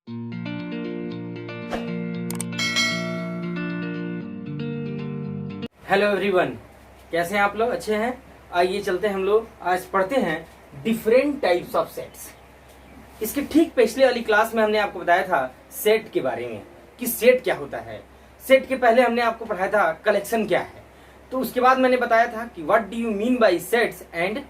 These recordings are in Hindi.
हेलो एवरीवन, कैसे हैं आप लोग? अच्छे हैं? आइए चलते हैं हम लोग आज पढ़ते हैं डिफरेंट टाइप्स ऑफ सेट्स। इसके ठीक पिछले वाली क्लास में हमने आपको बताया था सेट के बारे में कि सेट क्या होता है। सेट के पहले हमने आपको पढ़ाया था कलेक्शन क्या है। तो उसके बाद मैंने बताया था कि what do you mean by sets and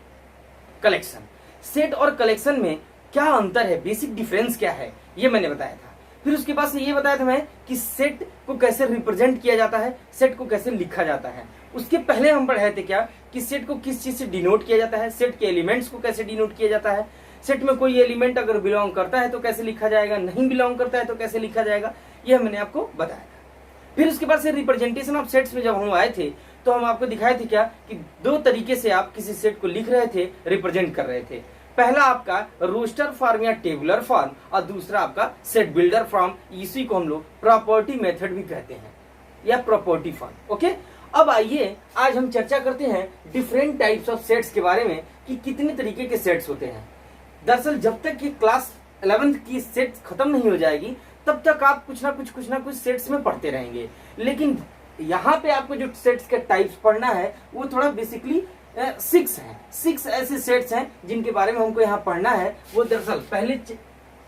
collection. Set और कलेक्शन में क्या अंतर है, बेसिक डिफरेंस क्या है, ये मैंने बताया था। फिर उसके बाद से ये बताया था मैं कि सेट को कैसे रिप्रेजेंट किया जाता है, सेट को कैसे लिखा जाता है। उसके पहले हम पढ़े थे क्या कि सेट को किस चीज से डिनोट किया जाता है, सेट के एलिमेंट्स को कैसे डिनोट किया जाता है, सेट में कोई एलिमेंट अगर बिलोंग करता है तो कैसे लिखा जाएगा, नहीं बिलोंग करता है तो कैसे लिखा जाएगा, ये मैंने आपको बताया था। फिर उसके बाद से रिप्रेजेंटेशन ऑफ सेट्स में जब हम आए थे तो हम आपको दिखाए थे क्या कि दो तरीके से आप किसी सेट को लिख रहे थे, रिप्रेजेंट कर रहे थे। पहला आपका रोस्टर फॉर्म या टेबुलर फॉर्म और दूसरा आपका सेट बिल्डर फॉर्म। इसी को हम लोग प्रॉपर्टी मेथड भी कहते हैं या प्रॉपर्टी फॉर्म। ओके, अब आइए आज हम चर्चा करते हैं डिफरेंट टाइप्स ऑफ सेट्स के बारे में कि कितने तरीके के सेट्स होते हैं। दरअसल जब तक कि क्लास 11th की सेट्स खत्म नहीं हो जाएगी तब तक आप कुछ ना कुछ सेट्स में पढ़ते रहेंगे। लेकिन यहाँ पे आपको जो सेट्स के टाइप्स पढ़ना है वो थोड़ा बेसिकली 6 है। 6 ऐसे सेट्स हैं जिनके बारे में हमको यहाँ पढ़ना है। वो दरअसल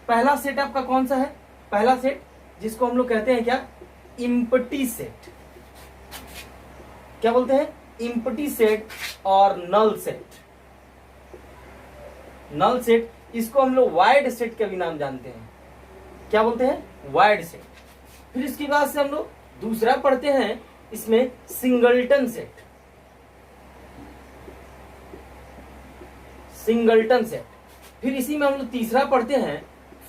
पहला सेट आपका कौन सा है? पहला सेट जिसको हम लोग कहते हैं क्या, इम्पटी सेट। क्या बोलते हैं? इम्पटी सेट और नल सेट। नल सेट, इसको हम लोग वाइड सेट का भी नाम जानते हैं। क्या बोलते हैं? Wide set. फिर इसके बाद से हम लोग दूसरा पढ़ते हैं इसमें सिंगलटन सेट। Singleton set. फिर इसी में हम लोग तीसरा पढ़ते हैं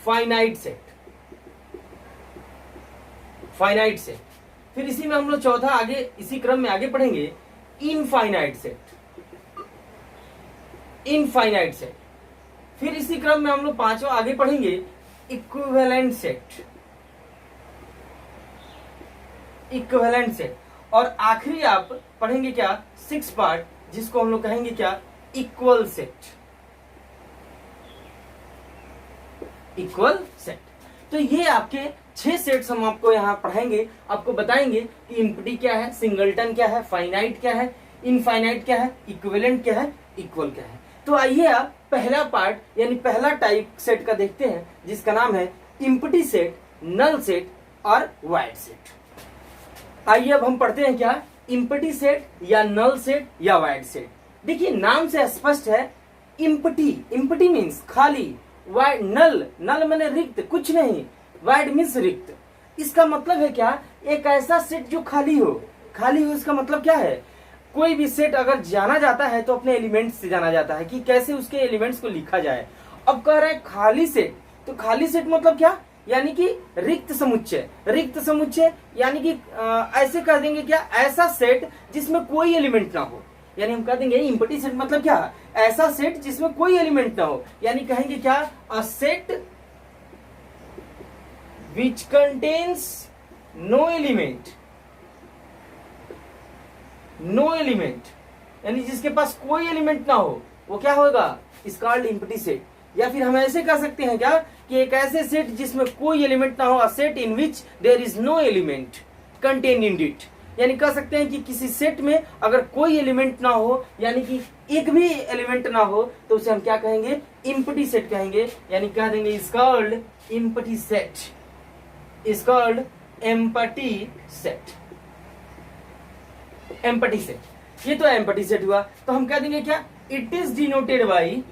फाइनाइट सेट। Finite set. फिर इसी में हम लोग चौथा आगे इसी क्रम में आगे पढ़ेंगे इनफाइनाइट सेट। Infinite set. फिर इसी क्रम में हम लोग पांचवा आगे पढ़ेंगे इक्विवेलेंट सेट। Equivalent set. और आखिरी आप पढ़ेंगे क्या, 6 पार्ट, जिसको हम लोग कहेंगे क्या, इक्वल सेट। Equal set. तो ये आपके 6 सेट्स हम आपको यहाँ पढ़ाएंगे, आपको बताएंगे कि इम्पटी क्या है, सिंगलटन क्या है, फाइनाइट क्या है, इनफाइनाइट क्या है, इक्विवेलेंट क्या है, इक्वल क्या है। तो आइए आप पहला पार्ट यानी पहला टाइप सेट का देखते हैं जिसका नाम है इम्पटी सेट, नल सेट और वाइड सेट। आइए अब हम पढ़ते हैं क्या, इम्पटी सेट या नल सेट या वाइड सेट। देखिए नाम से स्पष्ट है, इम्पटी। इम्पटी मीन्स खाली, वाइड नल, नल माने रिक्त, कुछ नहीं, वाइड मीन्स रिक्त। इसका मतलब है क्या, एक ऐसा सेट जो खाली हो। खाली हो इसका मतलब क्या है, कोई भी सेट अगर जाना जाता है तो अपने एलिमेंट्स से जाना जाता है कि कैसे उसके एलिमेंट्स को लिखा जाए। अब कह रहे हैं खाली सेट, तो खाली सेट मतलब क्या, यानी कि रिक्त समुच्चय। रिक्त समुच्चय यानी कि ऐसे कह देंगे क्या, ऐसा सेट जिसमें कोई एलिमेंट ना हो। यानी हम कह देंगे इम्पटी सेट मतलब क्या, ऐसा सेट जिसमें कोई एलिमेंट ना हो। यानी कहेंगे क्या, a set which contains no element. No element यानी जिसके पास कोई एलिमेंट ना हो, वो क्या होगा, इज कॉल्ड इम्पटी सेट। या फिर हम ऐसे कह सकते हैं क्या कि एक ऐसे सेट जिसमें कोई एलिमेंट ना हो, a set in which there is no element contain in it. यानी कह सकते हैं कि किसी सेट में अगर कोई एलिमेंट ना हो, यानी कि एक भी एलिमेंट ना हो, तो उसे हम क्या कहेंगे, इम्पटी सेट कहेंगे। यानी कह देंगे is called empty set, is called empty set. Empty set, ये तो एम्पटी सेट हुआ। तो हम कह देंगे क्या, it is denoted by,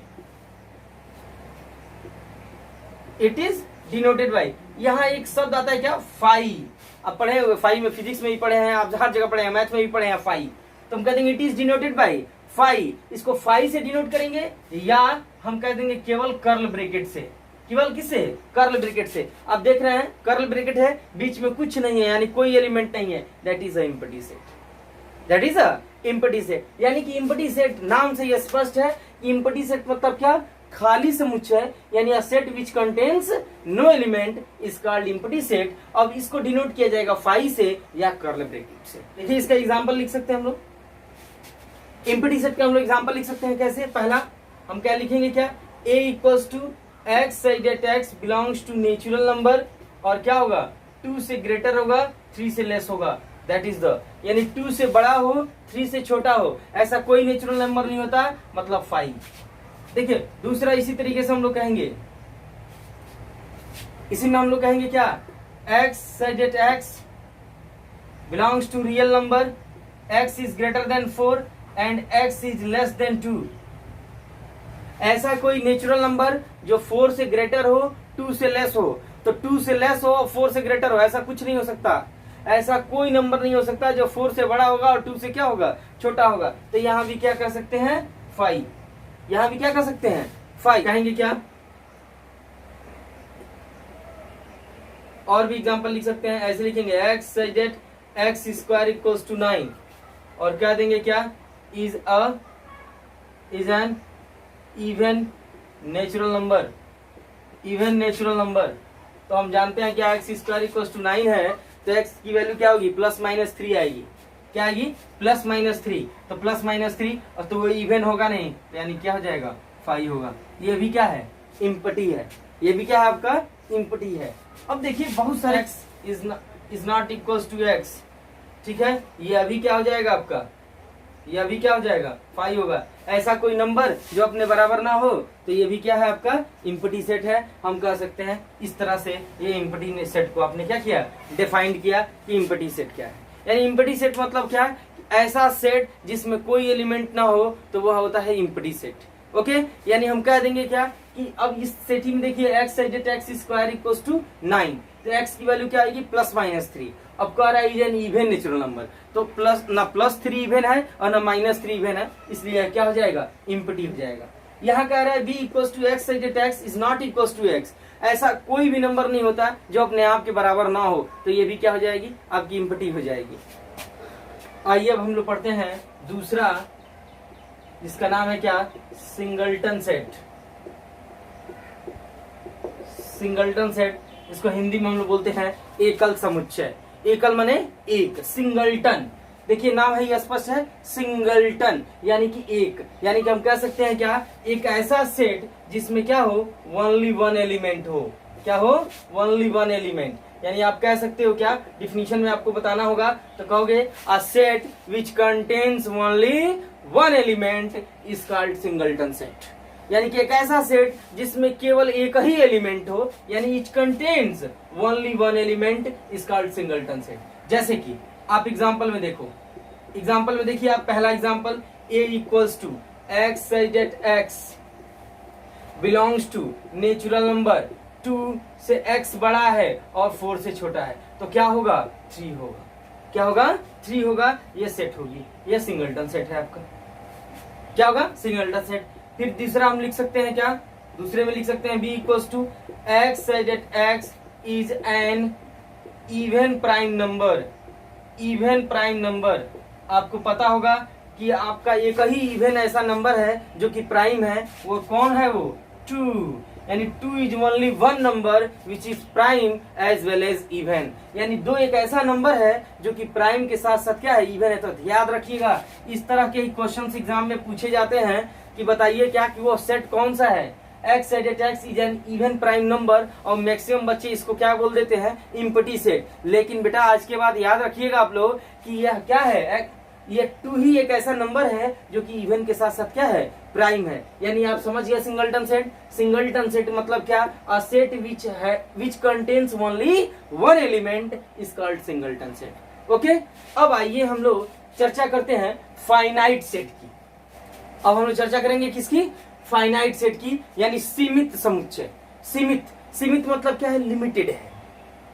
it is denoted by, यहां एक शब्द आता है क्या, फाई। अब पढ़े हुए फाई में, फिजिक्स में भी पढ़े हैं आप, हर जगह पढ़े हैं, मैथ में भी पढ़े हैं फाई। तो हम कह देंगे it is denoted by phi. इसको फाई से डिनोट करेंगे या हम कह देंगे केवल कर्ल ब्रैकेट से। केवल किससे, कर्ल ब्रैकेट से। आप देख रहे हैं कर्ल ब्रैकेट है, बीच में कुछ नहीं है यानी कोई एलिमेंट नहीं है, that is a empty set. That is a empty set. यानी कि इम्पटी सेट नाम से यह स्पष्ट है कि इम्पटी सेट मतलब क्या, खाली समुच्चय, यानी a set which contains no element is called empty set. अब इसको डिनोट किया जाएगा फाई से या कर्ल ब्रैकेट से। देखिए इसका एग्जांपल लिख सकते हैं हम लोग। इम्पटी सेट का हम लोग एग्जांपल लिख सकते हैं कैसे, पहला हम क्या लिखेंगे क्या, a equals to x such that x belongs to natural number, और क्या होगा 2 से ग्रेटर होगा 3 से लेस होगा, दैट इज द, यानी 2 से बड़ा हो 3 से छोटा हो, ऐसा कोई नेचुरल नंबर नहीं होता, मतलब 5। देखिए दूसरा इसी तरीके से हम लोग कहेंगे, इसी में हम लोग कहेंगे क्या, x such that x belongs to real number, x is greater than 4 and x is less than 2। ऐसा कोई नेचुरल नंबर जो 4 से ग्रेटर हो 2 से लेस हो, तो 2 से लेस हो और 4 से ग्रेटर हो, ऐसा कुछ नहीं हो सकता, ऐसा कोई नंबर नहीं हो सकता जो 4 से बड़ा होगा और 2 से क्या होगा, छोटा होगा। तो यहां भी क्या कर सकते हैं 5, यहां भी क्या कर सकते हैं 5 कहेंगे क्या। और भी एग्जांपल लिख सकते हैं, ऐसे लिखेंगे x such that x square equals to 9, और क्या देंगे क्या, is an even natural number, even natural number. तो हम जानते हैं क्या x स्क्वायर इक्वल्स टू 9 है, तो x की वैल्यू क्या होगी, +-3 आएगी, क्या आएगी +-3, तो +-3 और तो वो इवन होगा नहीं, तो यानी क्या हो जाएगा 5 होगा। ये भी क्या है, इम्पटी है, ये भी क्या है आपका इम्पटी है। अब देखिए बहुत सारे x is not equals to x, ठीक है, ये अभी क्या हो जाएगा आपका, ये अभी क्या हो जाएगा 5 होगा। ऐसा कोई नंबर जो अपने बराबर ना हो, तो ये भी क्या है आपका इम्पटी सेट है। हम कह सकते हैं इस तरह से ये इम्पटी सेट को आपने क्या किया, डिफाइंड किया कि इम्पटी सेट क्या है। यानी इम्पटी सेट मतलब क्या, ऐसा सेट जिसमें कोई एलिमेंट ना हो तो वह होता है इम्पटी सेट। ओके, यानी हम कह देंगे क्या कि अब इस सेट में देखिए x such that x square equals to 9, तो x की वैल्यू क्या आएगी +-3। अब कह रहा है is an even natural number, तो प्लस ना +3 इवन है और ना -3 इवन है, इसलिए क्या हो जाएगा इम्पटी हो जाएगा। यहाँ कह रहा है b equals to x such that x is not equals to x, ऐसा कोई भी नंबर नहीं होता जो अपने आप के बराबर ना हो, तो ये भी क्या हो जाएगी आपकी इम्पटी हो जाएगी। आइए अब हम लोग पढ़ते हैं दूसरा, जिसका नाम है क्या, सिंगलटन सेट। सिंगलटन सेट, इसको हिंदी में हम लोग बोलते हैं एकल समुच्चय। एकल माने एक, सिंगलटन, देखिए नाम है ये स्पष्ट है, सिंगलटन यानी कि एक, यानी कि हम कह सकते हैं क्या, एक ऐसा सेट जिसमें क्या हो, ओनली वन एलिमेंट हो, क्या हो, ओनली वन एलिमेंट। यानी आप कह सकते हो क्या, डिफिनीशन में आपको बताना होगा, तो कहोगे अ set which contains only one element is called singleton set. यानी कि एक ऐसा सेट जिसमें केवल एक ही एलिमेंट हो, यानी it contains only one element is called singleton set. जैसे कि आप एग्जांपल में देखो, एग्जांपल में देखिए आप पहला example, a equals to x such that x belongs to natural number 2 से x बड़ा है और 4 से छोटा है, तो क्या होगा 3 होगा, क्या होगा 3 होगा, ये सेट होगी, ये सिंगलटन सेट है आपका, क्या होगा सिंगलटन सेट। फिर तीसरा हम लिख सकते हैं क्या, दूसरे में लिख सकते हैं b equals to x such that x is an even prime number. Even prime number, आपको पता होगा कि आपका एक ही इवन ऐसा नंबर है जो कि प्राइम है, वो कौन है, वो 2, यानी 2 is only one number which is prime as well as even. यानी 2 एक ऐसा नंबर है जो कि प्राइम के साथ साथ क्या है, इवन है। तो याद रखिएगा इस तरह के क्वेश्चन एग्जाम में पूछे जाते हैं कि बताइए क्या कि वो सेट कौन सा है, x such that x is an even prime number, और मैक्सिमम बच्चे इसको क्या बोल देते हैं, इम्पटी सेट। लेकिन बेटा आज के बाद याद रखिएगा आप लोग कि यह क्या है, ये 2 ही एक ऐसा नंबर है जो कि इवन के साथ साथ क्या है, प्राइम है। यानी आप समझ गए सिंगलटन सेट। सिंगलटन सेट मतलब क्या, a set which contains only one element is called singleton set. Okay, अब आइए हम लोग चर्चा करते हैं फाइनाइट सेट की। अब हम लोग चर्चा करेंगे किसकी, फाइनाइट सेट की, यानी सीमित समुच्चय। सीमित, सीमित मतलब क्या है, लिमिटेड है,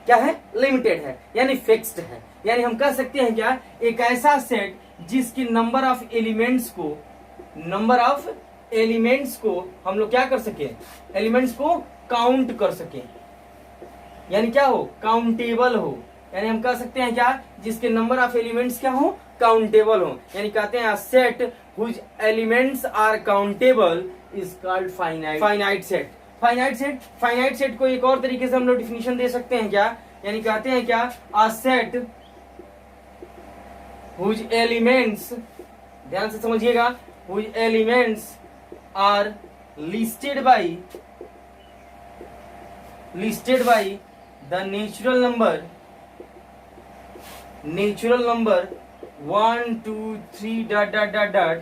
क्या है, लिमिटेड है, यानी फिक्स्ड है। यानी हम कह सकते हैं क्या, एक ऐसा सेट जिसकी नंबर ऑफ एलिमेंट्स को हम लोग क्या कर सके, एलिमेंट्स को काउंट कर सके, यानी क्या हो, काउंटेबल हो। यानी हम कह सकते हैं क्या, जिसके नंबर ऑफ एलिमेंट्स क्या हो, काउंटेबल हो। यानी कहते हैं set whose elements are countable is called finite set। Finite set को एक और तरीके से हम लोग डिफिनीशन दे सकते हैं क्या, यानी कहते हैं क्या, a set whose elements, ध्यान से समझिएगा, whose elements are listed by listed by the natural number 1 2 3 dot dot dot dot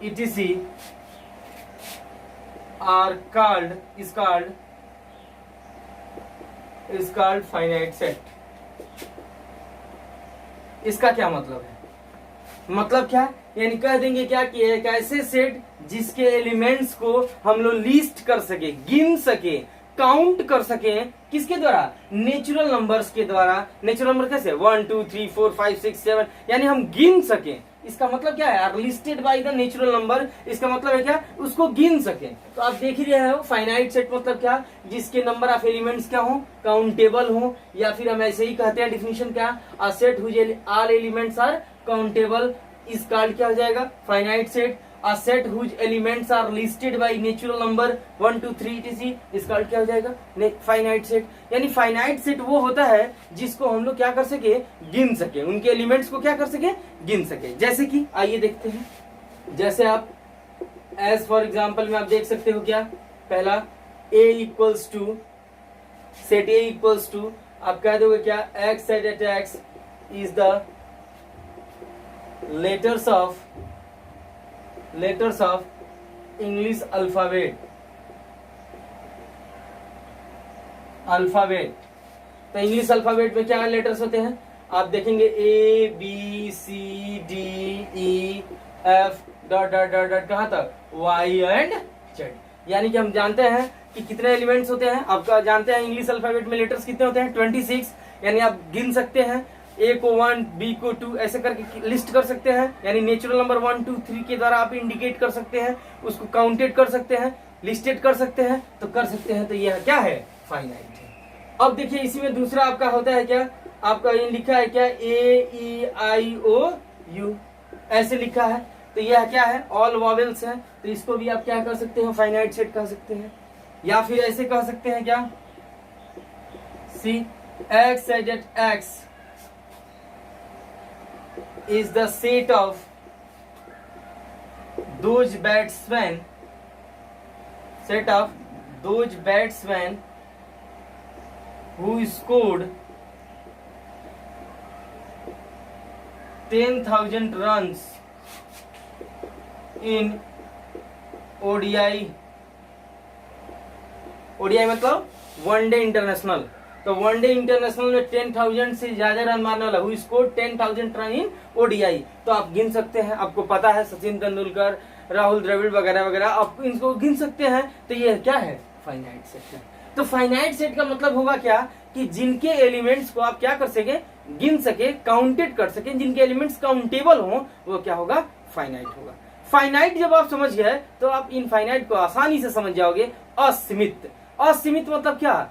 etc are called finite set। इसका क्या मतलब है? मतलब क्या, यानी कह देंगे क्या कि एक ऐसे सेट जिसके एलिमेंट्स को हम लोग लिस्ट कर सके, गिन सके, काउंट कर सके, किसके द्वारा? नेचुरल नंबर्स के द्वारा। नेचुरल नंबर कैसे? 1 2 3 4 5 6 7, यानी हम गिन सके। इसका मतलब क्या है? Listed by the natural number, इसका मतलब है क्या? उसको गिन सके। तो आप देख ही रहे हो फाइनाइट सेट मतलब क्या? जिसके नंबर ऑफ एलिमेंट्स क्या हो? काउंटेबल हो, या फिर हम ऐसे ही कहते हैं डिफिनेशन क्या? A set whose all elements are countable is called क्या हो जाएगा? Finite set. A set whose elements are listed by natural number 1 2 3 etc इस कॉल्ड क्या हो जाएगा? Finite set. यानी फाइनाइट सेट वो होता है जिसको हम लोग क्या कर सके? गिन सके, उनके एलिमेंट्स को क्या कर सके? गिन सके। जैसे कि आइए देखते हैं, जैसे आप एज फॉर एग्जांपल में आप देख सकते हो क्या? पहला a equals to set a equals to आप कह दोगे क्या? x such that x is the letters of English alphabet। तो इंग्लिश अल्फाबेट में क्या लेटर्स होते हैं? आप देखेंगे A B C D E F dot dot dot dot कहां तक? Y and Z। यानी कि हम जानते हैं कि कितने एलिमेंट्स होते हैं। आपका जानते हैं इंग्लिश अल्फाबेट में लेटर्स कितने होते हैं? 26। यानी आप गिन सकते हैं, ए को 1 बी को 2 ऐसे करके लिस्ट कर सकते हैं। यानी नेचुरल नंबर 1 2 3 के द्वारा आप इंडिकेट कर सकते हैं, उसको काउंटेड कर सकते हैं, लिस्टेड कर सकते हैं, तो कर सकते हैं। तो यह क्या है? फाइनाइट है। अब देखिए इसी में दूसरा आपका होता है क्या? आपका ये लिखा है क्या? AEIOU ऐसे लिखा है। तो यह क्या है? ऑल वॉवेल्स है। तो इसको भी आप क्या कर सकते हैं? फाइनाइट सेट कह सकते हैं। या फिर ऐसे कह सकते हैं क्या? C X Z X is the set of those batsmen who scored 10,000 runs in ODI मतलब वनडे इंटरनेशनल। तो वनडे इंटरनेशनल में 10,000 से ज्यादा रन मारने वाला who score 10,000 run in ODI। तो आप गिन सकते हैं, आपको पता है सचिन तेंदुलकर, राहुल द्रविड़ वगैरह वगैरह, आप इनको गिन सकते हैं। तो ये क्या है? फाइनाइट सेट है। तो फाइनाइट सेट का मतलब होगा क्या? कि जिनके एलिमेंट्स को आप क्या कर सके? गिन सके, काउंटेड कर सके, जिनके एलिमेंट्स काउंटेबल हो, वो क्या होगा? फाइनाइट होगा। फाइनाइट जब आप समझ गए तो आप इनफाइनाइट को आसानी से समझ जाओगे। असीमित, असीमित मतलब क्या?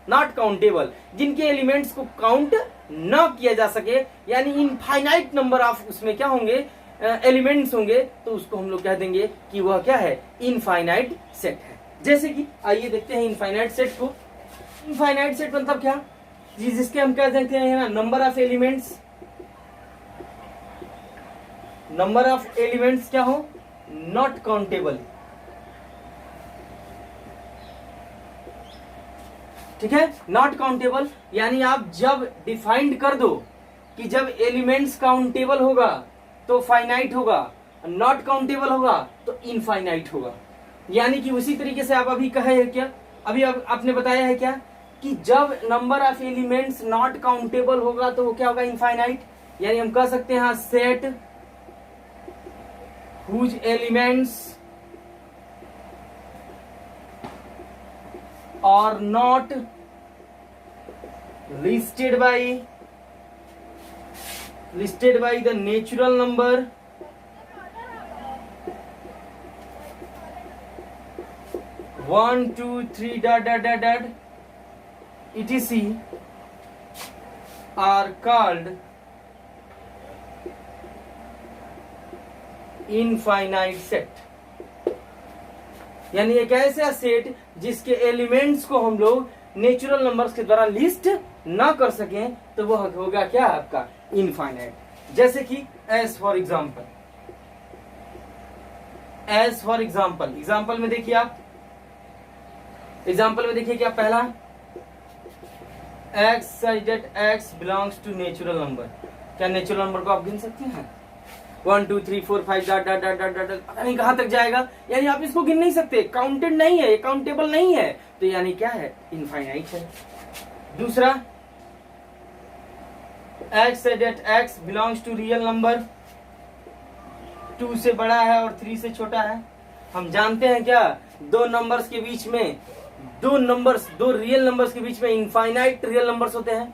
नॉट काउंटेबल, जिनके एलिमेंट्स को काउंट न किया जा सके, यानी इनफाइनाइट नंबर ऑफ उसमें क्या होंगे? एलिमेंट्स होंगे। तो उसको हम लोग कह देंगे कि वह क्या है? इनफाइनाइट सेट है। जैसे कि आइए देखते हैं इनफाइनाइट सेट को। इनफाइनाइट सेट मतलब क्या? जिसके हम कह सकते हैं ना, नंबर ऑफ एलिमेंट्स क्या हो? Not countable. ठीक है, नॉट काउंटेबल। यानी आप जब डिफाइंड कर दो कि जब एलिमेंट्स काउंटेबल होगा तो फाइनाइट होगा, नॉट काउंटेबल होगा तो इनफाइनाइट होगा। यानी कि उसी तरीके से आप अभी कहे है क्या? अभी आपने बताया है क्या कि जब number of elements not countable होगा तो वो क्या होगा? इनफाइनाइट। यानी हम कह सकते हैं set whose elements are not listed by the natural number 1 2 3 dot dot dot dot etc are called infinite set। यानी एक ऐसा सेट जिसके एलिमेंट्स को हम लोग नेचुरल नंबर्स के द्वारा लिस्ट ना कर सकें, तो वह होगा क्या? आपका इनफाइनाइट। जैसे कि एज फॉर एग्जाम्पल में देखिए आप एग्जाम्पल में देखिए क्या पहला, x such that x belongs to natural number. क्या नेचुरल नंबर को आप गिन सकते हैं? 1 2 3 4 5 dot dot dot dot dot, पता नहीं कहां तक जाएगा, यानी आप इसको गिन नहीं सकते, काउंटेड नहीं है, काउंटेबल नहीं है, तो यानी क्या है? इनफाइनाइट है। दूसरा, x such that x belongs to real number, 2 से बड़ा है और 3 से छोटा है। हम जानते हैं क्या, दो नंबर्स के बीच में, दो रियल नंबर्स के बीच में इनफाइनाइट रियल नंबर्स होते हैं।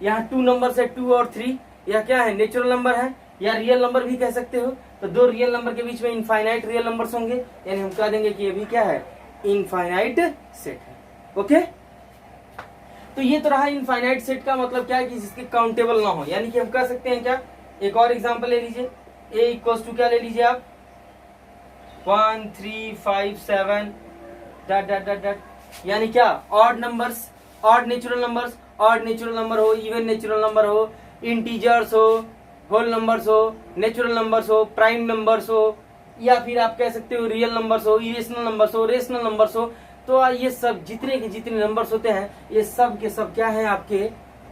यहाँ 2 नंबर्स है, 2 और 3, यह क्या है? नेचुरल नंबर है या रियल नंबर भी कह सकते हो। तो दो रियल नंबर के बीच में इनफाइनाइट रियल नंबर्स होंगे, यानी हम कह देंगे कि ये भी क्या है? इनफाइनाइट सेट है। ओके, तो ये तो रहा इनफाइनाइट सेट का मतलब क्या है कि जिसके काउंटेबल ना हो, यानी कि हम कह सकते हैं क्या, एक और एग्जांपल ले लीजिए, a इक्वल्स टू क्या ले लीजिए आप, 1 3 5 7 डॉट डॉट डॉट डॉट, यानी क्या? Odd numbers, odd natural numbers, odd natural number हो, इवन नेचुरल नंबर हो, इंटीजर्स हो, होल नंबर्स हो, नेचुरल नंबर्स हो, प्राइम नंबर्स हो, या फिर आप कह सकते हो रियल नंबर्स हो, इरेशनल नंबर्स हो, रेशनल नंबर्स हो। तो ये सब जितने के जितने नंबर्स होते हैं, ये सब के सब क्या है? आपके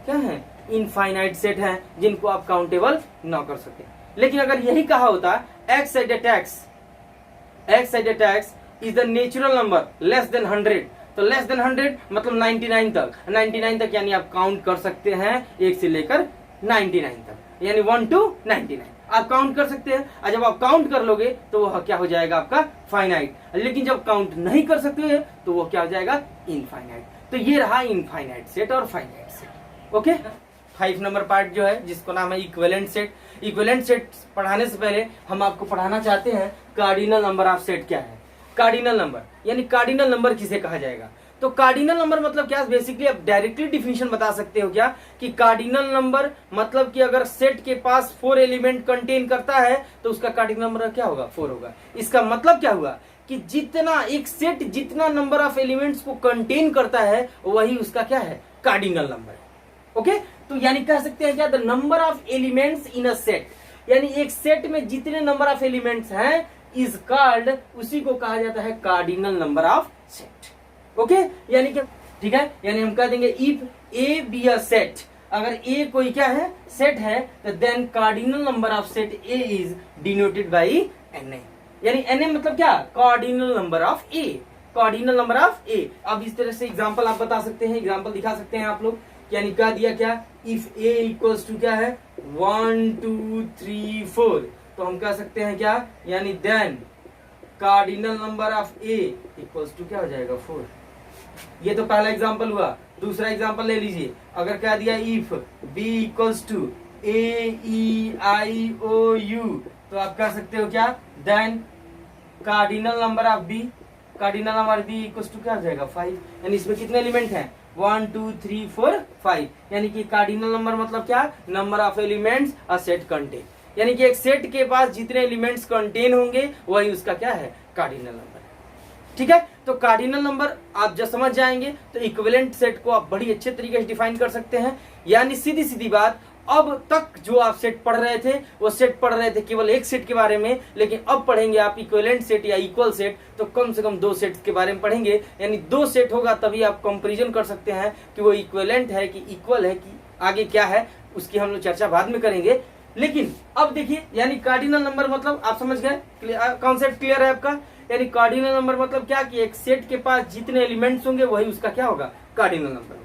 क्या है? इनफाइनाइट सेट हैं, जिनको आप काउंटेबल ना कर सके। लेकिन अगर यही कहा होता x at x is the natural number less than 100, तो लेस देन 100 मतलब 99 तक, 99 तक यानी आप काउंट कर सकते हैं 1 से लेकर 99 तक, यानी 1 to 99 आप काउंट कर सकते हैं। और जब आप काउंट कर लोगे तो वह क्या हो जाएगा? आपका फाइनाइट। लेकिन जब काउंट नहीं कर सकते तो वो क्या हो जाएगा? इनफाइनाइट। तो ये रहा इनफाइनाइट सेट और finite set. Okay, 5 number part जो है जिसको नाम है इक्विवेलेंट सेट। इक्विवेलेंट सेट पढ़ाने से पहले हम आपको पढ़ाना चाहते हैं कार्डिनल नंबर ऑफ सेट क्या है। कार्डिनल नंबर यानी कार्डिनल नंबर किसे कहा जाएगा? तो कार्डिनल नंबर मतलब क्या? बेसिकली आप डायरेक्टली डिफिनेशन बता सकते हो क्या कि कार्डिनल नंबर मतलब कि अगर सेट के पास 4 एलिमेंट कंटेन करता है तो उसका कार्डिनल नंबर क्या होगा? 4 होगा। इसका मतलब क्या हुआ कि जितना एक सेट जितना नंबर ऑफ एलिमेंट्स को कंटेन करता है वही उसका क्या है? कार्डिनल नंबर है। ओके, तो यानी कह सकते हैं क्या? The number of elements in a set, यानी एक सेट में जितने नंबर ऑफ एलिमेंट्स हैं इज कॉल्ड, उसी को कहा जाता है cardinal number of set. Okay, यानी क्या? ठीक है, यानी हम कह देंगे if A be a set, अगर ए कोई क्या है? सेट है, तो then cardinal number of set A is denoted by n A, यानी एन ए मतलब क्या? Cardinal number of A, cardinal number of A. अब इस तरह से एग्जांपल आप बता सकते हैं, एग्जांपल दिखा सकते हैं आप लोग, यानी क्या दिया क्या? इफ ए इक्वल्स टू क्या है? 1 2 3 4, तो हम कह सकते हैं क्या? यानी then cardinal number of A equals to क्या हो जाएगा? 4। ये तो पहला एग्जांपल हुआ। दूसरा एग्जांपल ले लीजिए, अगर क्या दिया? If B equals to A E I O U, तो आप कह सकते हो क्या? Then cardinal number of B, cardinal number B equals to क्या हो जाएगा? 5। यानी इसमें कितने एलिमेंट हैं? 1 2 3 4 5, यानी कि कार्डिनल नंबर मतलब क्या? Number of elements a set contain, यानी कि एक सेट के पास जितने एलिमेंट्स कंटेन होंगे वही उसका क्या है? Cardinal number. ठीक है, तो कार्डिनल नंबर आप जब समझ जाएंगे तो इक्विवेलेंट सेट को आप बड़ी अच्छे तरीके से डिफाइन कर सकते हैं। यानी सीधी सीधी बात, अब तक जो आप सेट पढ़ रहे थे वो सेट पढ़ रहे थे केवल एक सेट के बारे में, लेकिन अब पढ़ेंगे आप इक्विवेलेंट सेट या इक्वल सेट, तो कम से कम 2 सेट्स के बारे में पढ़ेंगे। यानी 2 सेट होगा तभी आप कंपैरिजन कर सकते हैं कि वो इक्विवेलेंट है कि इक्वल है कि आगे क्या है, उसकी हम लोग चर्चा बाद में करेंगे। लेकिन अब देखिए, यानी कार्डिनल नंबर मतलब आप समझ गए, कॉन्सेप्ट क्लियर है आपका? यानी कार्डिनल नंबर मतलब क्या कि एक सेट के पास जितने एलिमेंट्स होंगे वही उसका क्या होगा? Cardinal number.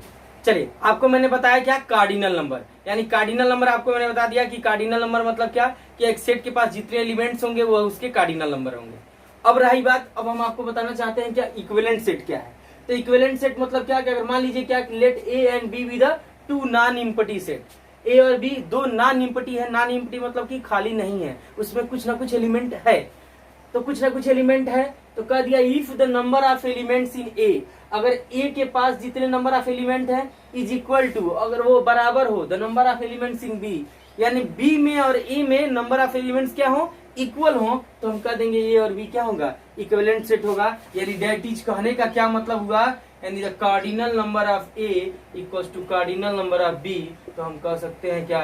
चलिए, आपको मैंने बताया क्या? कार्डिनल नंबर, यानी कार्डिनल नंबर आपको मैंने बता दिया कि कार्डिनल नंबर मतलब क्या कि एक सेट के पास जितने एलिमेंट्स होंगे वह उसके कार्डिनल नंबर होंगे। अब रही बात, अब हम आपको बताना चाहते हैं क्या इक्विवेलेंट सेट क्या है। तो इक्विवेलेंट सेट मतलब क्या कि अगर मान लीजिए क्या, let A and B be the 2 non empty set, A और बी 2 नॉन इम्पटी है। नॉन इम्पटी मतलब कि खाली नहीं है, उसमें कुछ ना कुछ एलिमेंट है, तो कुछ ना कुछ एलिमेंट है, तो कह दिया if the number of elements in A, अगर ए के पास जितने नंबर ऑफ एलिमेंट है इज इक्वल टू, अगर वो बराबर हो the number of elements in B, यानी बी में और ए में नंबर ऑफ एलिमेंट्स क्या हो? इक्वल हो, तो हम कह देंगे ए और बी क्या होगा? इक्विवेलेंट सेट होगा। यानी दैट इज कहने का क्या मतलब हुआ? यानी the cardinal number of A equals to cardinal number of B, तो हम कह सकते हैं क्या?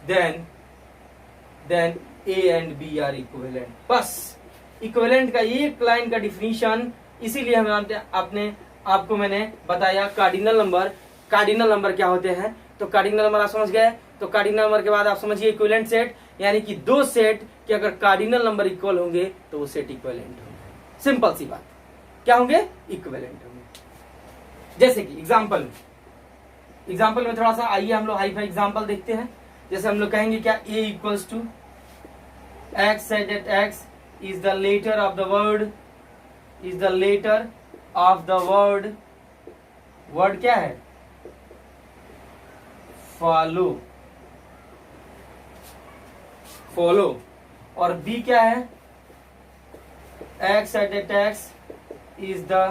Then A and B are equivalent. बस इक्विवेलेंट का एक लाइन का डिफिनीशन, इसीलिए हम आपने आपको मैंने बताया कार्डिनल नंबर। कार्डिनल नंबर क्या होते हैं, तो कार्डिनल नंबर आप समझ गए। तो कार्डिनल नंबर के बाद आप समझिए इक्विवेलेंट सेट, यानी कि दो सेट के अगर कार्डिनल नंबर इक्वल होंगे तो वो सेट इक्विवेलेंट होंगे। सिंपल सी बात, क्या होंगे, इक्विवेलेंट होंगे। जैसे कि एग्जाम्पल में थोड़ा सा आइए हम लोग हाई फाई एग्जाम्पल देखते हैं। जैसे हम लोग कहेंगे क्या, a equals to x said that x is the letter of the word, is the letter of the word, word क्या है, follow, follow। और b क्या है, x said that x is the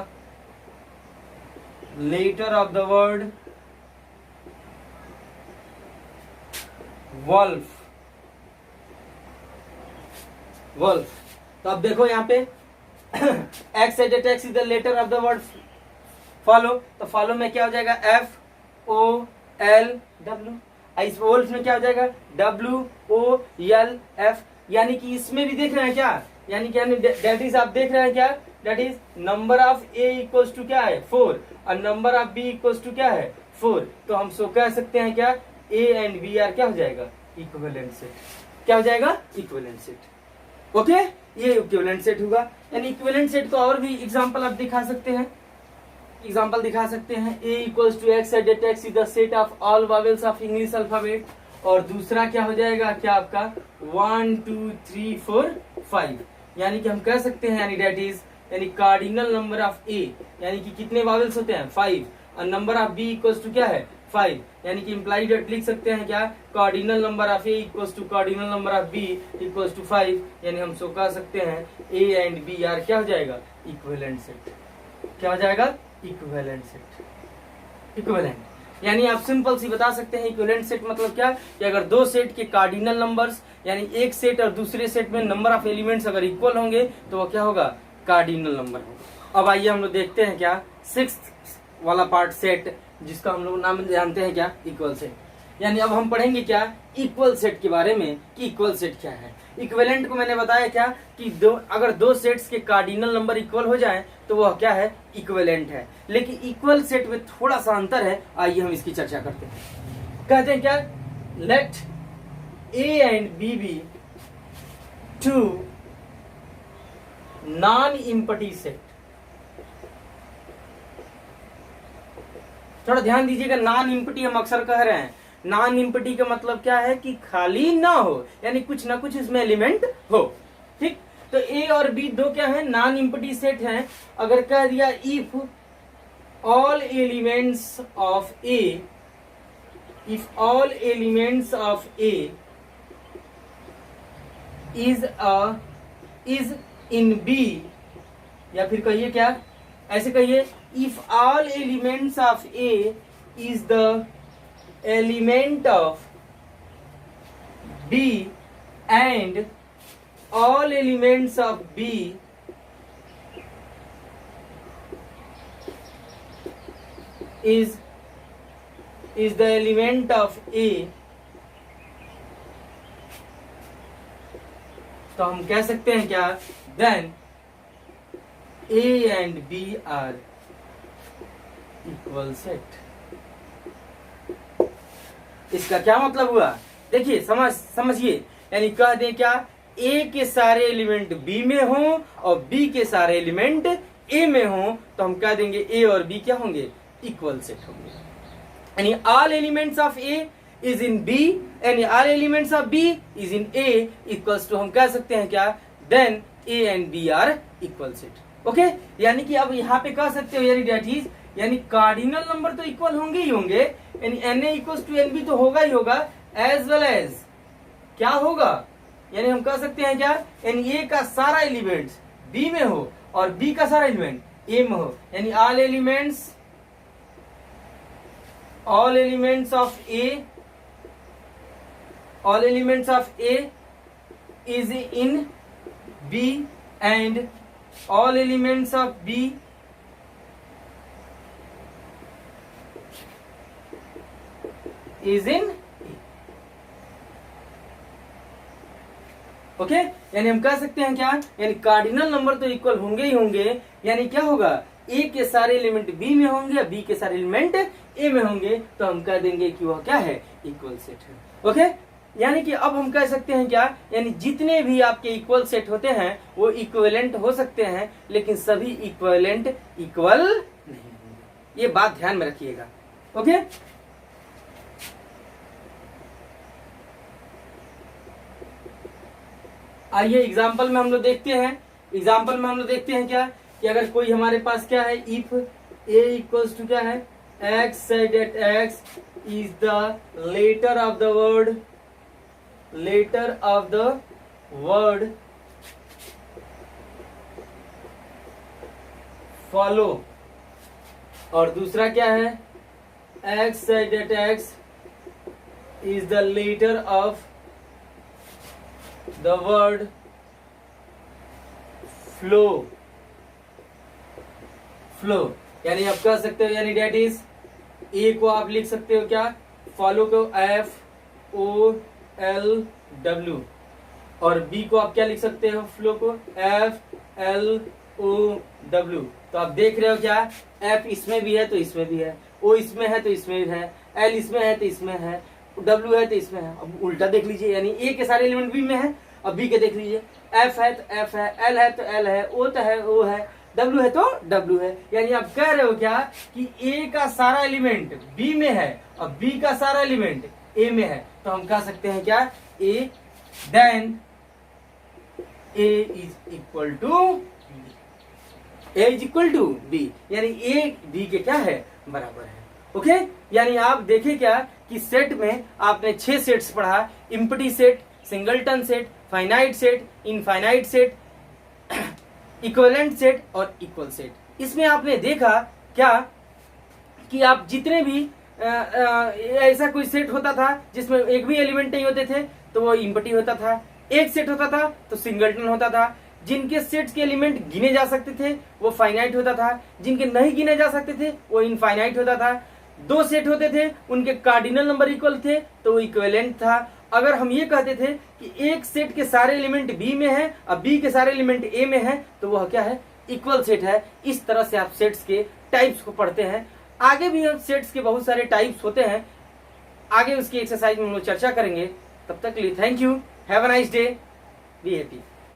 letter of the word wolf, wolf। तो अब देखो यहाँ पे x said that x is the letter of the word follow, तो follow में क्या हो जाएगा, FOLW। इस wolf में क्या हो जाएगा, WOLF। यानी कि इसमें भी देख रहे हैं क्या, यानी कि दैट इज आप देख रहे हैं क्या, that is number of a equals to क्या है 4 और number of b equals to क्या है 4। तो हम सो कह सकते हैं क्या, a एंड b आर क्या हो जाएगा, इक्विवेलेंट सेट। क्या हो जाएगा, इक्विवेलेंट सेट। ओके, ये इक्विवेलेंट सेट होगा। यानी इक्विवेलेंट सेट को और भी एग्जांपल आप दिखा सकते हैं। एग्जांपल दिखा सकते हैं, a equals to x said that x is the set of all vowels of English alphabet। और दूसरा क्या हो जाएगा, क्या आपका 1 2 3 4 5। यानी कि हम कह सकते हैं, यानी दैट इज, यानी कार्डिनल नंबर ऑफ a, यानी कि कितने वावेल्स होते हैं 5, और number of b equals to क्या है 5। यानी कि इम्प्लाइड लिख सकते हैं क्या, cardinal number of a equals to cardinal number of b equals to 5। यानी हम सो कह सकते हैं a एंड b आर क्या हो जाएगा, इक्विवेलेंट सेट। क्या हो जाएगा, इक्विवेलेंट सेट। इक्विवेलेंट यानी आप सिंपल सी बता सकते हैं इक्विवेलेंट सेट मतलब क्या, कि अगर दो सेट के कार्डिनल नंबर्स, यानी एक सेट और दूसरे सेट में नंबर ऑफ एलिमेंट्स अगर इक्वल होंगे तो वो क्या होगा, कार्डिनल नंबर होगा। अब आइए हम लोग देखते हैं क्या, सिक्स्थ वाला पार्ट सेट, जिसका हम लोग नाम जानते हैं क्या, इक्वल सेट। यानी अब हम पढ़ेंगे क्या, इक्वल सेट के बारे में, कि इक्वल सेट क्या है। इक्विवेलेंट को मैंने बताया क्या, कि अगर दो सेट्स के कार्डिनल नंबर इक्वल हो जाएं तो वह क्या है, इक्विवेलेंट है। लेकिन इक्वल सेट में थोड़ा सा अंतर है, आइए हम इसकी चर्चा करते हैं। कहते हैं क्या, let a and b be two non empty set. थोड़ा ध्यान दीजिएगा, नॉन इम्पटी हम अक्सर कह रहे हैं। नॉन इम्पटी का मतलब क्या है, कि खाली ना हो, यानी कुछ ना कुछ इसमें एलिमेंट हो। ठीक, तो a और b दो क्या है, नॉन इम्पटी सेट हैं। अगर कह दिया if all elements of a, if all elements of a is in b, या फिर कहिए क्या, ऐसे कहिए, if all elements of a is the element of b and all elements of b is the element of a, तो हम कह सकते हैं क्या, then a and b are equal set। इसका क्या मतलब हुआ, देखिए समझिए, यानी कह दें क्या, a के सारे एलिमेंट b में हो और b के सारे एलिमेंट a में हो, तो हम कह देंगे a और b क्या होंगे, इक्वल सेट होंगे। यानी all elements of a is in b, यानी all elements of b is in a equals to, हम कह सकते हैं क्या, then a and b are equal set. Okay, यानी कि अब यहाँ पे कह सकते हो, यानी दैट इज, यानी कार्डिनल नंबर तो इक्वल होंगे ही होंगे, यानी Na इक्वल्स टू Nb तो होगा ही होगा, एज वेल एज क्या होगा, यानी हम कह सकते हैं क्या, यानी A का सारा एलिमेंट B में हो और B का सारा एलिमेंट A में हो, यानी all elements of A is in B and all elements of B is in. Okay, यानी हम कह सकते हैं क्या, यानी कार्डिनल नंबर तो इक्वल होंगे ही होंगे, यानी क्या होगा, ए के सारे एलिमेंट बी में होंगे या बी के सारे एलिमेंट ए में होंगे, तो हम कह देंगे कि वह क्या है, इक्वल सेट है। ओके, यानी कि अब हम कह सकते हैं क्या, यानी जितने भी आपके इक्वल सेट होते हैं वो इक्विवेलेंट हो सकते हैं, लेकिन सभी इक्विवेलेंट इक्वल नहीं होंगे। ये बात ध्यान में रखिएगा। ओके, आइए एग्जाम्पल में हम लोग देखते हैं। एग्जाम्पल में हम लोग देखते हैं क्या, कि अगर कोई हमारे पास क्या है, इफ ए इक्वल्स टू क्या है, x said that x is the letter of the word follow, और दूसरा क्या है, x said that x is the letter of the word flow, यानी आप कह सकते हो, यानी डेट इज ए को आप लिख सकते हो क्या, फॉलो को FOLW, और बी को आप क्या लिख सकते हो, फ्लो को FLOW। तो आप देख रहे हो क्या, F इसमें भी है तो इसमें भी है, O इसमें है तो इसमें भी है, L इसमें है तो इसमें है, W है तो इसमें है। अब उल्टा देख लीजिए, यानी ए के सारे एलिमेंट बी में है, अब बी के देख लीजिए, F है तो F है, L है तो L है, O तो है O है, W है तो W है। यानी आप कह रहे हो क्या कि A का सारा एलिमेंट B में है और B का सारा एलिमेंट A में है, तो हम कह सकते हैं क्या, A then A is equal to B, यानी A B के क्या है, बराबर है। ओके, यानी आप देखें क्या कि सेट में आपने 6 सेट्स पढ़ा, empty set, singleton set, finite set, infinite set, equivalent set और इक्वल सेट। इसमें आपने देखा क्या कि आप जितने भी ऐसा कोई सेट होता था जिसमें एक भी एलिमेंट नहीं होते थे तो वो इम्पटी होता था, एक सेट होता था तो सिंगलटन होता था, जिनके सेट्स के एलिमेंट गिने जा सकते थे वो फाइनाइट होता था, जिनके नहीं गिने जा सकते थे वो इनफाइनाइट होता था, 2 सेट होते थे उनके कार्डिनल नंबर इक्वल थे तो वो इक्विवेलेंट था। अगर हम ये कहते थे कि एक सेट के सारे एलिमेंट बी में है और बी के सारे एलिमेंट ए में है तो वह क्या है, इक्वल सेट है। इस तरह से आप सेट्स के टाइप्स को पढ़ते हैं। आगे भी हम सेट्स के बहुत सारे टाइप्स होते हैं, आगे उसकी एक्सरसाइज में हम लोग चर्चा करेंगे। तब तक के लिए thank you, have a nice day, be happy.